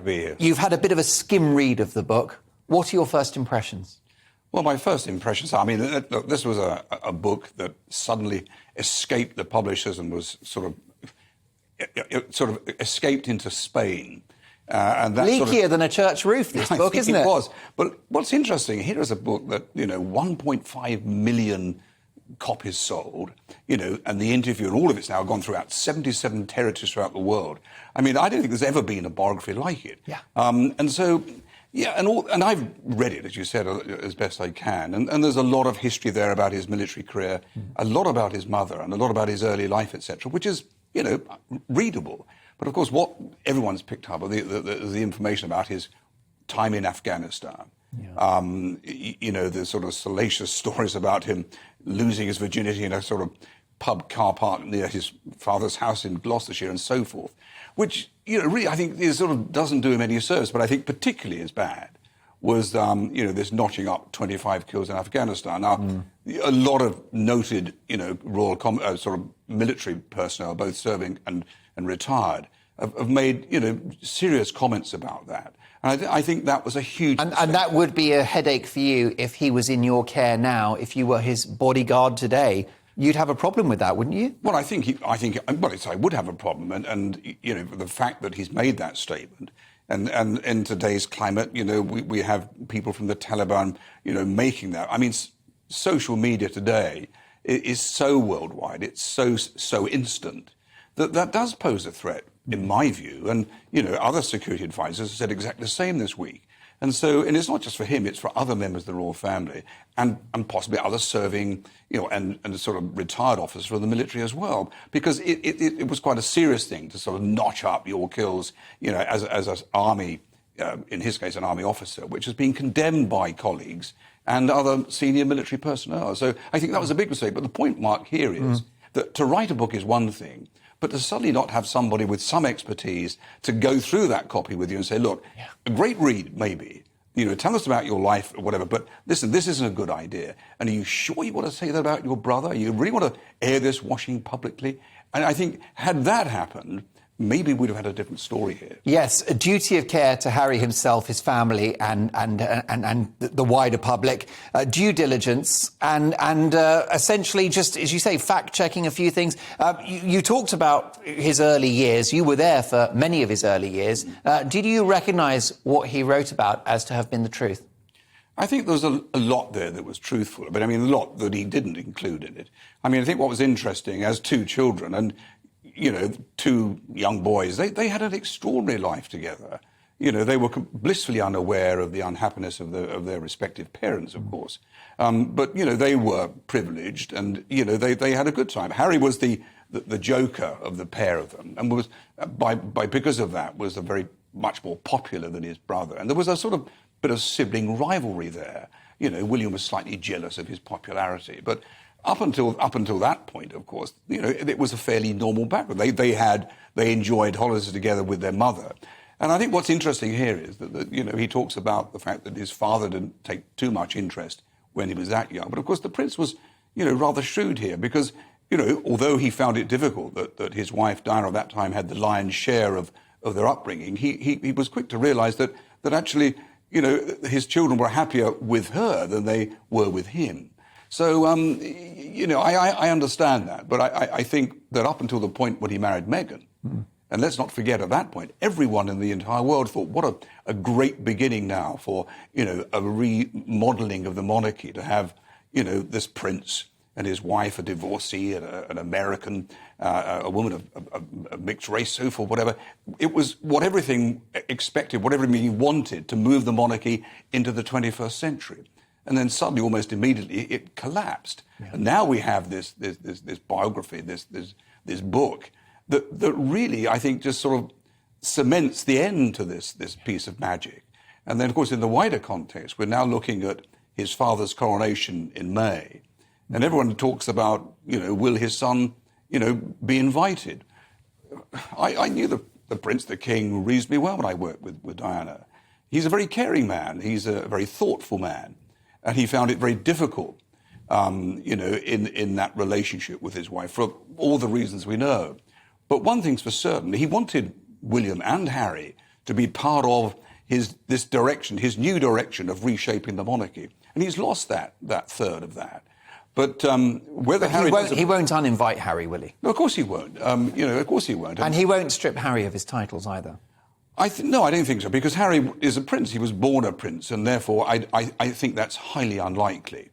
to be here. You've had a bit of a skim read of the book. What are your first impressions? Well, my first impressions, I mean, look, this was a book that suddenly escaped the publishers and was sort of escaped into Spain. And that leakier than a church roof, this book, isn't it? It was. But what's interesting, here is a book that, 1.5 million copies sold, and the interview and all of it's now gone throughout 77 territories throughout the world. I mean, I don't think there's ever been a biography like it. Yeah. And so, yeah, and I've read it, as you said, as best I can. And there's a lot of history there about his military career, a lot about his mother, and a lot about his early life, etc., which is, readable. But of course, what everyone's picked up are the information about his time in Afghanistan. Yeah. The sort of salacious stories about him losing his virginity in a sort of pub car park near his father's house in Gloucestershire and so forth, which, really I think is sort of doesn't do him any service, but I think particularly as bad was, this notching up 25 kills in Afghanistan. Now, a lot of noted, royal sort of military personnel, both serving and retired, have made, serious comments about that. And I think that was a huge... And that would be a headache for you if he was in your care now, if you were his bodyguard today. You'd have a problem with that, wouldn't you? Well, I would have a problem. And the fact that he's made that statement, and in today's climate, we have people from the Taliban, making that. I mean, social media today is so worldwide, it's so instant, that does pose a threat, in my view. And, other security advisors have said exactly the same this week. And it's not just for him, it's for other members of the royal family and possibly other serving, and sort of retired officers of the military as well. Because it was quite a serious thing to sort of notch up your kills, as an army, in his case, an army officer, which has been condemned by colleagues and other senior military personnel. So I think that was a big mistake. But the point, Mark, here is that to write a book is one thing, but to suddenly not have somebody with some expertise to go through that copy with you and say, look, a great read, maybe, tell us about your life or whatever, but listen, this isn't a good idea. And are you sure you want to say that about your brother? You really want to air this washing publicly? And I think had that happened, maybe we'd have had a different story here. Yes, a duty of care to Harry himself, his family, and the wider public, due diligence, and essentially just, as you say, fact-checking a few things. You talked about his early years. You were there for many of his early years. Did you recognise what he wrote about as to have been the truth? I think there was a lot there that was truthful, but I mean, a lot that he didn't include in it. I mean, I think what was interesting, as two children, and two young boys, they had an extraordinary life together. They were blissfully unaware of the unhappiness of their respective parents, of course. But, they were privileged and, they had a good time. Harry was the joker of the pair of them and was, because of that, was very much more popular than his brother. And there was a sort of bit of sibling rivalry there. William was slightly jealous of his popularity, but up until that point, of course, it was a fairly normal background. They enjoyed holidays together with their mother. And I think what's interesting here is that he talks about the fact that his father didn't take too much interest when he was that young. But of course, the prince was, rather shrewd here because, although he found it difficult that his wife Diana at that time had the lion's share of their upbringing, he was quick to realise that actually, his children were happier with her than they were with him. So, I understand that, but I think that up until the point when he married Meghan, and let's not forget at that point, everyone in the entire world thought, what a great beginning now for, a remodelling of the monarchy, to have, this prince and his wife, a divorcee, an American, a woman of mixed race, so forth, whatever. It was what everything expected, what everything he wanted to move the monarchy into the 21st century. And then suddenly, almost immediately, it collapsed. Yeah. And now we have this biography, this book that really, I think, just sort of cements the end to this piece of magic. And then, of course, in the wider context, we're now looking at his father's coronation in May, and everyone talks about, will his son, be invited? I knew the Prince, the King, reasonably well when I worked with Diana. He's a very caring man. He's a very thoughtful man. And he found it very difficult, in that relationship with his wife for all the reasons we know. But one thing's for certain, he wanted William and Harry to be part of his new direction of reshaping the monarchy. And he's lost that third of that. But whether Harry he won't uninvite Harry, will he? No, of course he won't. Of course he won't. And he won't strip Harry of his titles either. No, I don't think so, because Harry is a prince. He was born a prince, and therefore I think that's highly unlikely.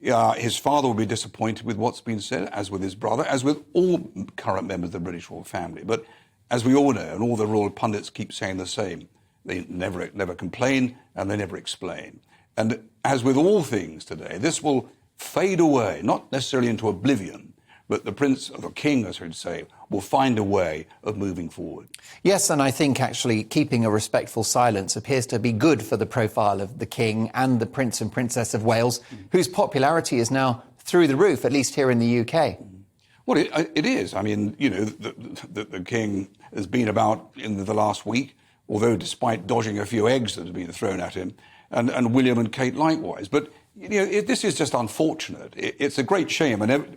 His father will be disappointed with what's been said, as with his brother, as with all current members of the British royal family. But as we all know, and all the royal pundits keep saying the same, they never complain and they never explain. And as with all things today, this will fade away, not necessarily into oblivion, but the prince, or the king, as I would say, will find a way of moving forward. Yes, and I think actually keeping a respectful silence appears to be good for the profile of the king and the Prince and Princess of Wales, whose popularity is now through the roof, at least here in the UK. Well, it is. I mean, the king has been about in the last week, although despite dodging a few eggs that have been thrown at him, and William and Kate likewise. But, this is just unfortunate. It's a great shame. And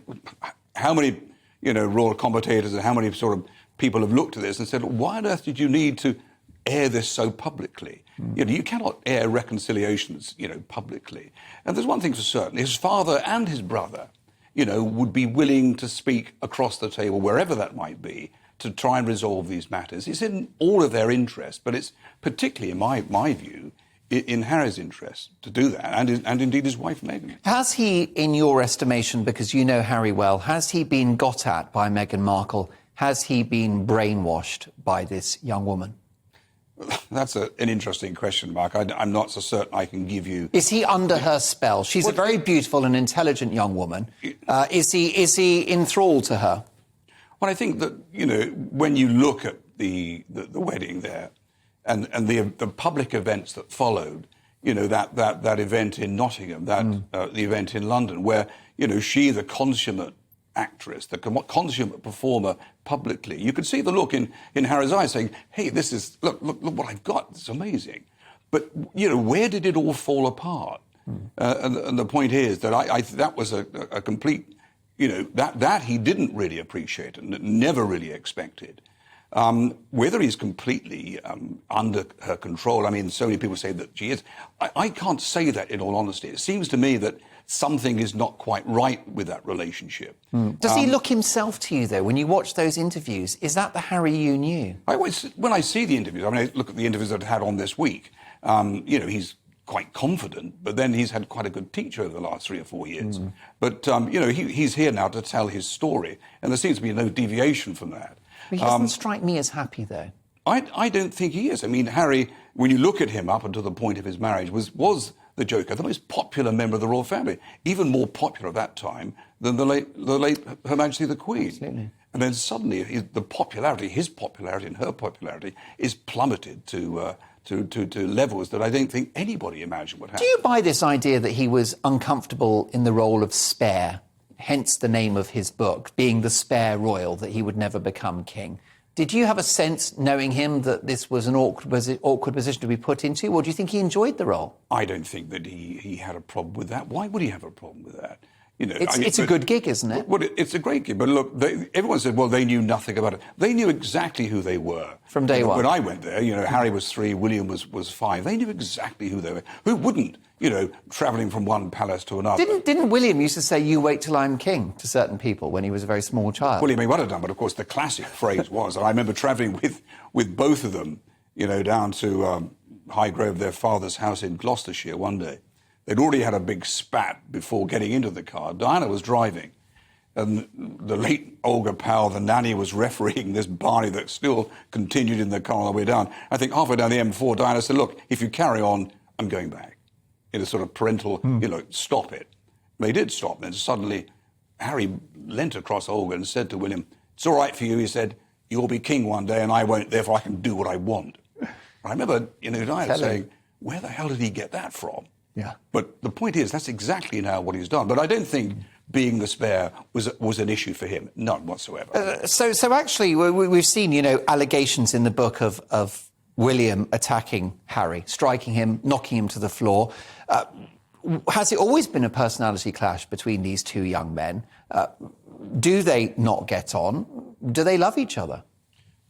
how many, royal commentators and how many sort of people have looked at this and said, why on earth did you need to air this so publicly? You cannot air reconciliations, publicly. And there's one thing for certain. His father and his brother, would be willing to speak across the table, wherever that might be, to try and resolve these matters. It's in all of their interest, but it's particularly, in my view, in Harry's interest to do that, and indeed his wife, Meghan. Has he, in your estimation, because you know Harry well, has he been got at by Meghan Markle? Has he been brainwashed by this young woman? That's an interesting question, Mark. I'm not so certain I can give you... Is he under her spell? She's a very beautiful and intelligent young woman. Is he enthralled to her? Well, I think that, when you look at the wedding there, and the public events that followed, that event in Nottingham, the event in London, where, she, the consummate actress, the consummate performer publicly, you could see the look in Harry's eyes saying, hey, this is, look what I've got, it's amazing. But, where did it all fall apart? And the point is that that was a complete, that he didn't really appreciate and never really expected. Whether he's completely under her control, I mean, so many people say that she is. I can't say that in all honesty. It seems to me that something is not quite right with that relationship. Does he look himself to you, though, when you watch those interviews? Is that the Harry you knew? When I see the interviews, I look at the interviews that I've had on this week, he's quite confident, but then he's had quite a good teacher over the last 3 or 4 years. But, he's here now to tell his story, and there seems to be no deviation from that. He doesn't strike me as happy, though. I don't think he is. I mean, Harry, when you look at him up until the point of his marriage, was the Joker, the most popular member of the royal family, even more popular at that time than the late Her Majesty the Queen. Absolutely. And then suddenly his popularity and her popularity is plummeted to levels that I don't think anybody imagined would happen. Do you buy this idea that he was uncomfortable in the role of spare? Hence the name of his book, being the spare royal, that he would never become king. Did you have a sense, knowing him, that this was an awkward position to be put into, or do you think he enjoyed the role? I don't think that he had a problem with that. Why would he have a problem with that? It's a good gig, isn't it? Well, it's a great gig. But look, everyone said, well, they knew nothing about it. They knew exactly who they were. From day one. When I went there, Harry was 3, William was 5. They knew exactly who they were. Who wouldn't, travelling from one palace to another? Didn't William used to say, you wait till I'm king, to certain people when he was a very small child? Well, he may well have done, but of course the classic phrase was, and I remember travelling with both of them, down to Highgrove, their father's house in Gloucestershire one day. They'd already had a big spat before getting into the car. Diana was driving, and the late Olga Powell, the nanny, was refereeing this Barney that still continued in the car on the way down. I think halfway down the M4, Diana said, look, if you carry on, I'm going back. In a sort of parental, stop it. They did stop. Then suddenly, Harry leant across Olga and said to William, it's all right for you, he said, you'll be king one day and I won't, therefore I can do what I want. I remember, Diana saying, where the hell did he get that from? Yeah. But the point is, that's exactly now what he's done. But I don't think being the spare was an issue for him, none whatsoever. So actually, we've seen, allegations in the book of William attacking Harry, striking him, knocking him to the floor. Has it always been a personality clash between these two young men? Do they not get on? Do they love each other?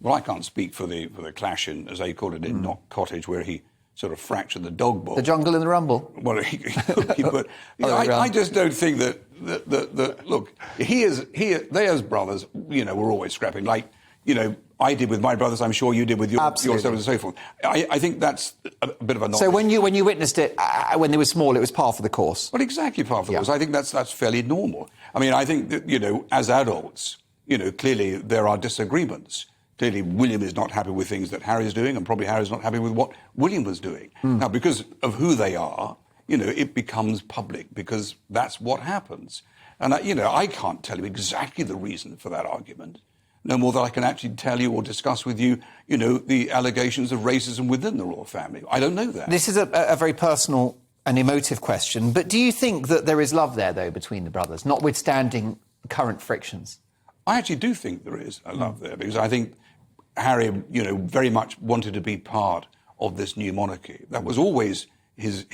Well, I can't speak for the clash in, as they call it, in Knock Cottage, where he sort of fractured the dog bowl. The jungle in the rumble. Well, but I just don't think that look, they as brothers, were always scrapping. Like, I did with my brothers. I'm sure you did with your siblings and so forth. I think that's a bit of a novice. So when you witnessed it when they were small, it was par for the course. Well, exactly par for the course. I think that's fairly normal. I mean, I think that as adults, clearly there are disagreements. Clearly, William is not happy with things that Harry's doing, and probably Harry's not happy with what William was doing. Now, because of who they are, it becomes public, because that's what happens. And, I can't tell you exactly the reason for that argument, no more than I can actually tell you or discuss with you, the allegations of racism within the royal family. I don't know that. This is a very personal and emotive question, but do you think that there is love there, though, between the brothers, notwithstanding current frictions? I actually do think there is a love there, because I think Harry, very much wanted to be part of this new monarchy. That was always his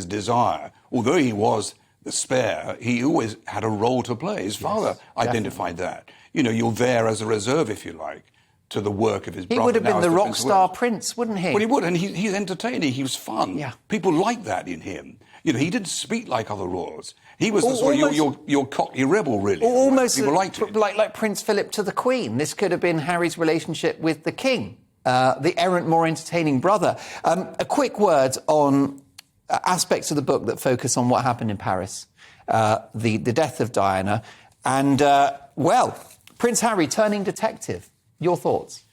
desire. Although he was the spare, he always had a role to play. His father identified that. You're there as a reserve, if you like, to the work of his brother. He would have been the rock star prince, wouldn't he? Well, he would, and he's entertaining. He was fun. Yeah. People liked that in him. He didn't speak like other royals. He was the sort of your cocky rebel, really. Almost people liked it. like Prince Philip to the Queen. This could have been Harry's relationship with the King, the errant, more entertaining brother. A quick word on aspects of the book that focus on what happened in Paris, the death of Diana, and, Prince Harry turning detective. Your thoughts?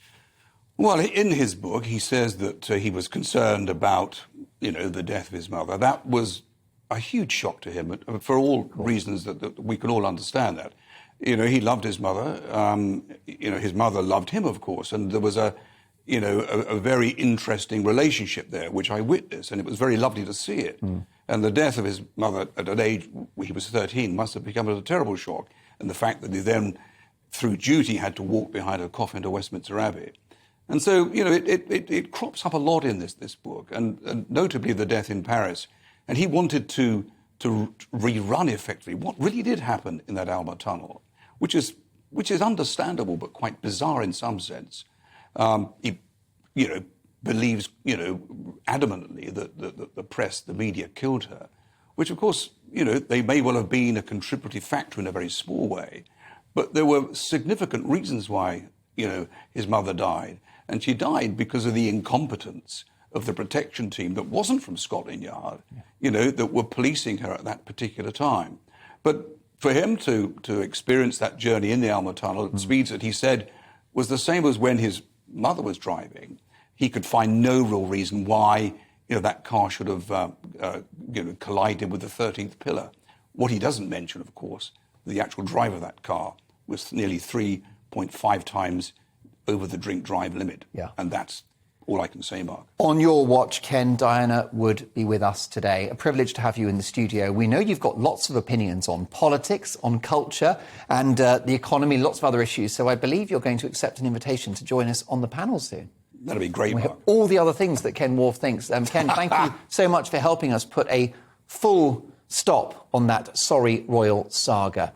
Well, in his book, he says that he was concerned about, the death of his mother. That was a huge shock to him, for all reasons that we can all understand that. He loved his mother. His mother loved him, of course, and there was a very interesting relationship there, which I witnessed, and it was very lovely to see it. And the death of his mother at an age, he was 13, must have become a terrible shock. And the fact that he then, through duty, had to walk behind her coffin to Westminster Abbey. And so, it crops up a lot in this book, and notably the death in Paris. And he wanted to rerun effectively what really did happen in that Alma tunnel, which is understandable but quite bizarre in some sense. He, believes, adamantly that the press, the media killed her, which of course, they may well have been a contributory factor in a very small way, but there were significant reasons why, his mother died. And she died because of the incompetence of the protection team that wasn't from Scotland Yard, that were policing her at that particular time. But for him to experience that journey in the Alma Tunnel at speeds that he said was the same as when his mother was driving, he could find no real reason why, that car should have, collided with the 13th pillar. What he doesn't mention, of course, the actual driver of that car was nearly 3.5 times over the drink drive limit. Yeah. And that's all I can say, Mark. On your watch, Ken, Diana would be with us today. A privilege to have you in the studio. We know you've got lots of opinions on politics, on culture, and the economy, lots of other issues. So I believe you're going to accept an invitation to join us on the panel soon. That'd be great, Mark. All the other things that Ken Wharf thinks. Ken, thank you so much for helping us put a full stop on that sorry royal saga.